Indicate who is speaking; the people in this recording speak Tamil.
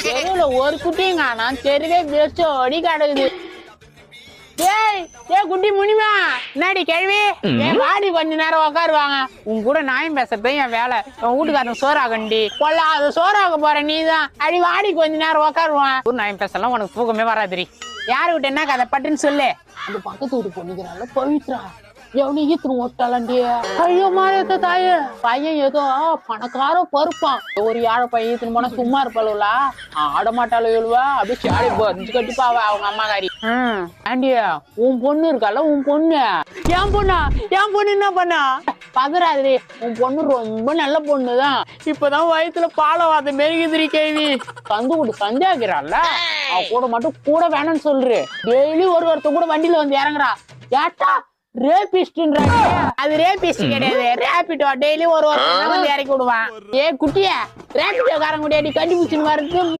Speaker 1: தெருவுல ஒரு குட்டியும் காணோம், தெருவே வெறிச்சோடி கிடக்குது. டேய் டேய் குட்டி முனிமா, என்னடி கேள்வி? ஏன் வாடி கொஞ்ச நேரம் உட்காருவாங்க. உன் கூட நாயம் பேசுறது என் வேலை. உன் வீட்டுக்காரன் சோறாகண்டி கொல்ல அது சோறாக போற நீதான். அடி வாடி கொஞ்ச நேரம் உட்காருவான். ஊர் நாயம் பேசலாம் உனக்கு தூக்கமே வராதுரி. யாரு விட்டு என்ன கதை பட்டுன்னு சொல்லு. அந்த பக்கத்து வீட்டு பொண்ணுக்கிறால பவித்ரா எவனி ஈத்துன்னு ஓட்டாலண்டி. ஐயோ மாறியத்த தாயே, பையன் ஏதோ பணக்கார பருப்பான். ஒரு ஏழை பையன் ஈத்துன்னு போனா சும்மா இருப்பாளுவலா, ஆட மாட்டாளு எழுவா. அப்படியே சாடி பறிஞ்சு கட்டிப்பாவ அவங்க அம்மாக்காரி. ஆண்டியா உன் பொண்ணு இருக்கால, உன் பொண்ணு. என் பொண்ணா? என் பொண்ணு என்ன பண்ணா? பதறாதே, உன் பொண்ணு ரொம்ப நல்ல பொண்ணுதான். இப்பதான் வயிற்றுல பாலவாத மெருகுதிரி கேள்வி. கந்து கூட சந்தியாகிறாள்ல, அவ கூட மட்டும் கூட வேணும்னு சொல்று. டெய்லி ஒருத்த கூட வண்டியில வந்து இறங்குறா. ஏட்டா ரேபிஸ்ட்ன்றாங்க. அது ரேபிஸ்ட் கிடையாது, ரேபிட்டோ. டெய்லி ஒரு வந்து இறக்கி விடுவான். ஏ குட்டிய, ரேபிட்டோ காரங்க முடியாடி கண்டுபிடிச்சுன்னு வருது.